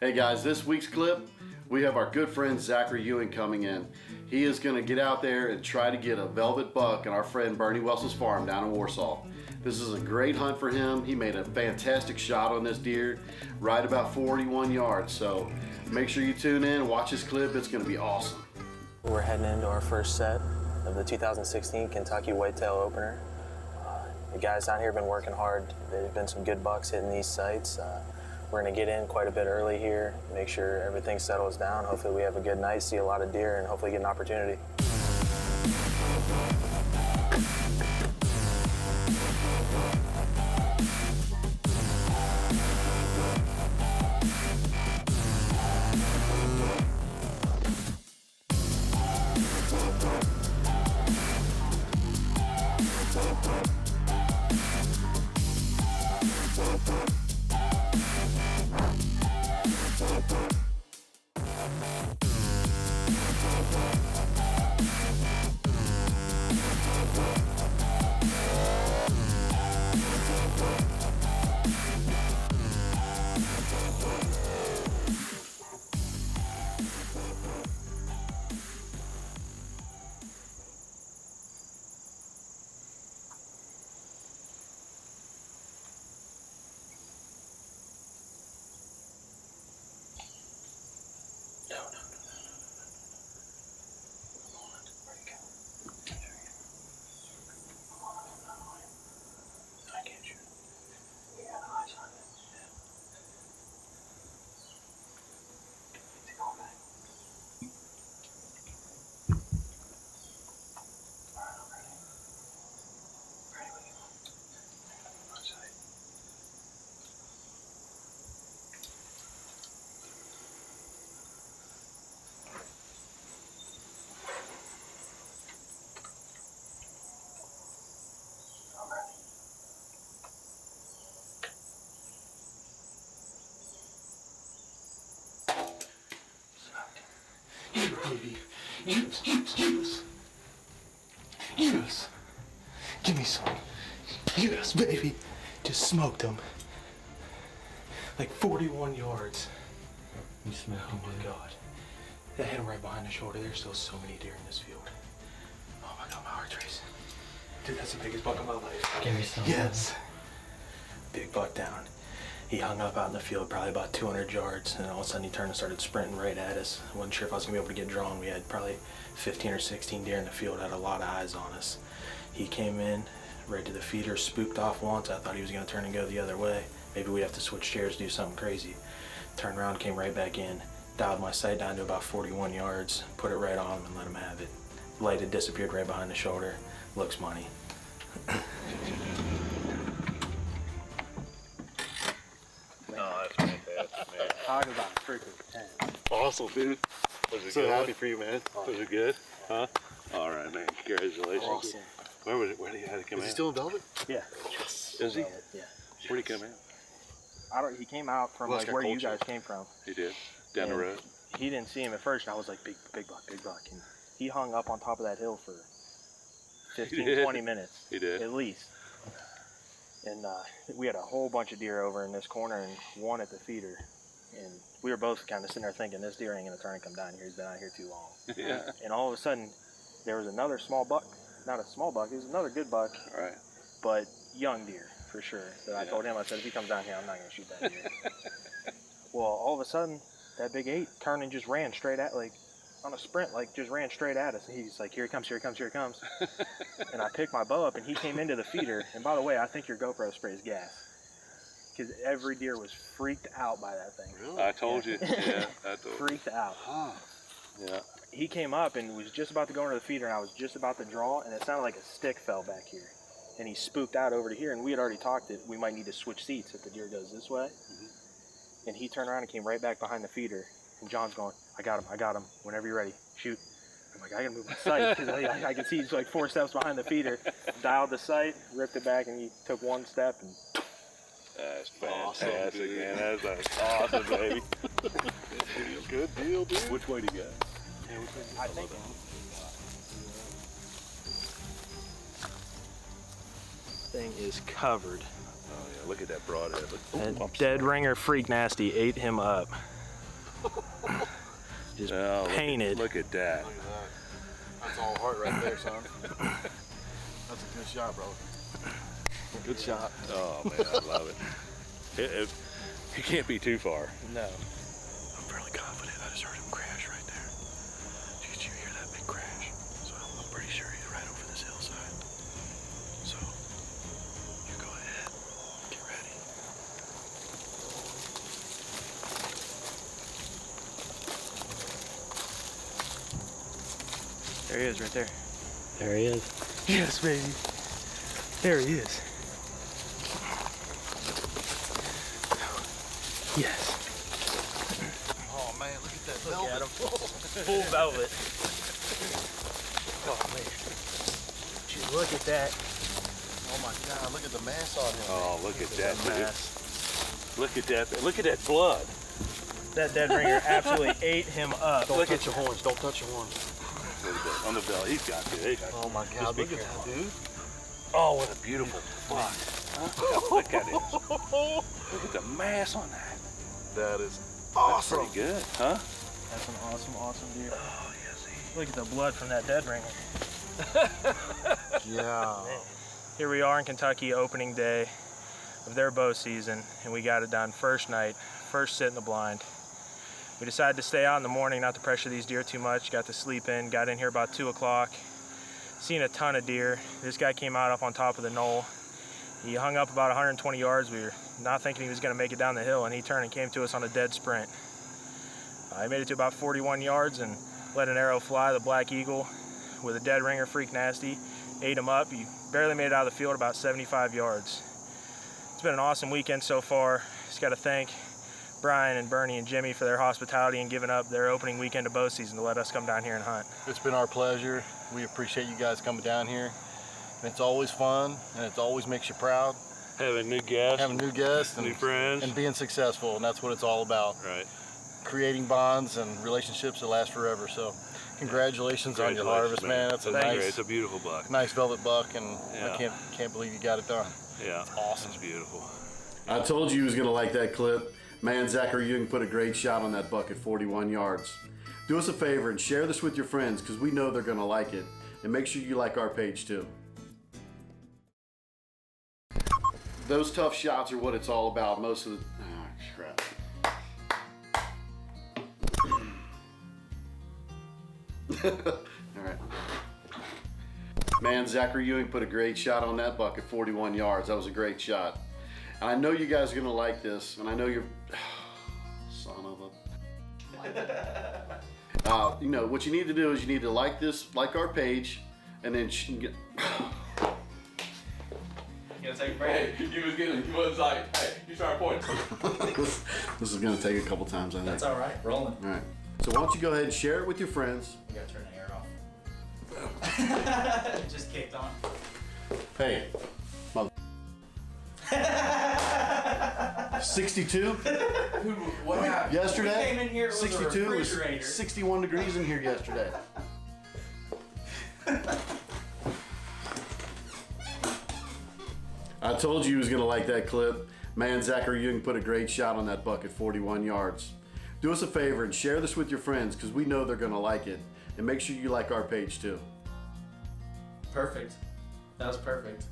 Hey guys, this week's clip, we have our good friend Zachary Ewing coming in. He is going to get out there and try to get a velvet buck on our friend Bernie Wessels' farm down in Warsaw. This is a great hunt for him. He made a fantastic shot on this deer, right about 41 yards. So make sure you tune in, watch this clip. It's going to be awesome. We're heading into our first set of the 2016 Kentucky Whitetail Opener. The guys down here have been working hard. There's been some good bucks hitting these sites. We're gonna get in quite a bit early here, make sure everything settles down. Hopefully we have a good night, see a lot of deer, and hopefully get an opportunity. Yes. Give me some. Yes, baby. Just smoked him. Like 41 yards. You smell Oh my God. That hit him right behind the shoulder. There's still so many deer in this field. Oh my God, my heart's racing. Dude, that's the biggest buck of my life. Give me some. Yes. Big buck down. He hung up out in the field probably about 200 yards, and all of a sudden he turned and started sprinting right at us. I wasn't sure if I was gonna be able to get drawn. We had probably 15 or 16 deer in the field, had a lot of eyes on us. He came in right to the feeder, spooked off once. I thought he was gonna turn and go the other way. Maybe we'd have to switch chairs, do something crazy. Turned around, came right back in, dialed my sight down to about 41 yards, put it right on him and let him have it. Light had disappeared right behind the shoulder. Looks money. Oh, that's fantastic, man. Talk about a freaking 10. Awesome, dude. Was it So good? happy for you, man. Was it good? Huh? All right, man. Congratulations. Awesome. Where was it? Where did he have to come Is out? he still in velvet? Yeah. Is he? Yeah. Where did he come out? He came out from Well, like it's got where you culture. guys came from. He did. Down the And road. He didn't see him at first, and I was like, big buck. And he hung up on top of that hill for 15, did. 20 minutes. He did. At least. And we had a whole bunch of deer over in this corner and one at the feeder. And we were both kind of sitting there thinking, this deer ain't going to turn and come down here. He's been out here too long. Yeah. And all of a sudden, there was another small buck. Not a small buck, it was another good buck, All right. but young deer for sure. That I Yeah. told him, I said, if he comes down here, I'm not going to shoot that deer. Well, all of a sudden, that big 8 turned and just ran straight at, like, on a sprint, like, just ran straight at us. And he's like, here he comes. And I picked my bow up, and he came into the feeder. And by the way, I think your GoPro sprays gas. Because every deer was freaked out by that thing. Really? I told you. Yeah, I told you. Freaked out. Yeah. He came up and was just about to go into the feeder, and I was just about to draw, and it sounded like a stick fell back here. And he spooked out over to here, and we had already talked that we might need to switch seats if the deer goes this way. And he turned around and came right back behind the feeder. And John's going, I got him. Whenever you're ready, shoot. I'm like, I gotta move my sight, because I could see he's like 4 steps behind the feeder. Dialed the sight, ripped it back, and he took 1 step. And That's fantastic, man. That's like awesome, baby. Good deal, dude. Which way do you go? I think thing is covered. Oh, yeah. Look at that broadhead. Look. That dead ringer freak nasty ate him up. Just Oh, painted. Look at that. Look at that. That's all heart right there, son. That's a good shot, bro. Good shot. Oh man, I love it. It can't be too far. No. I'm fairly confident. I just heard him crash right there. Did you hear that big crash? So I'm pretty sure he's right over this hillside. So you go ahead, get ready. There he is, right there. There he is. Yes, baby. There he is. Yes. Oh man, look at that Look velvet. at him. Full velvet. Oh man. Would you look at that. Oh my God, look at the mass on him. Oh, look at that, dude. Mass. Look at that. Look at that blood. That dead ringer absolutely ate him up. Don't touch your horns. Don't touch your horns. Look at that. On the belly. He's got it. He's got it. Oh my God, look at that, dude. Oh, what a beautiful buck. Huh? Look at it. Look at the mass on that. That is That's awesome. pretty good, huh? That's an awesome, awesome deer. Oh, yes. Look at the blood from that dead ringer. Yeah. Here we are in Kentucky, opening day of their bow season, and we got it done first night, first sit in the blind. We decided to stay out in the morning, not to pressure these deer too much. Got to sleep in, got in here about 2 o'clock. Seen a ton of deer. This guy came out up on top of the knoll. He hung up about 120 yards. We were not thinking he was going to make it down the hill, and he turned and came to us on a dead sprint. He made it to about 41 yards and let an arrow fly, the black eagle, with a dead ringer, freak nasty. Ate him up. He barely made it out of the field about 75 yards. It's been an awesome weekend so far. Just got to thank Brian and Bernie and Jimmy for their hospitality and giving up their opening weekend of bow season to let us come down here and hunt. It's been our pleasure. We appreciate you guys coming down here. And it's always fun, and it always makes you proud. Having new guests. Having new guests and, new friends. and being successful, and that's what it's all about. Right. Creating bonds and relationships that last forever. So congratulations on your harvest, man. That's a Great. nice, It's a beautiful buck. nice velvet buck, and Yeah. I can't believe you got it done. Yeah. Awesome. It's beautiful. I told you he was going to like that clip. Man, Zachary Ewing put a great shot on that buck at 41 yards. Do us a favor and share this with your friends because we know they're going to like it. And make sure you like our page too. Those tough shots are what it's all about. Most of the... Oh, crap. All right. Man, Zachary Ewing put a great shot on that buck at 41 yards. That was a great shot. And I know you guys are going to like this, and I know you're... Son of a... you know, what you need to do is you need to like this, like our page, and then... You take a break. Hey, he was like, hey, you start pointing. This is going to take a couple times, I think. That's all right. Rolling. All right. So why don't you go ahead and share it with your friends. We gotta turn the air off. Just kicked on. Hey, mother... 62 What happened? yesterday? We came in here, it was a 62 it was refrigerator. 61 degrees in here yesterday. I told you he was going to like that clip. Man, Zachary Ewing put a great shot on that buck at 41 yards. Do us a favor and share this with your friends because we know they're going to like it. And make sure you like our page too. Perfect. That was perfect.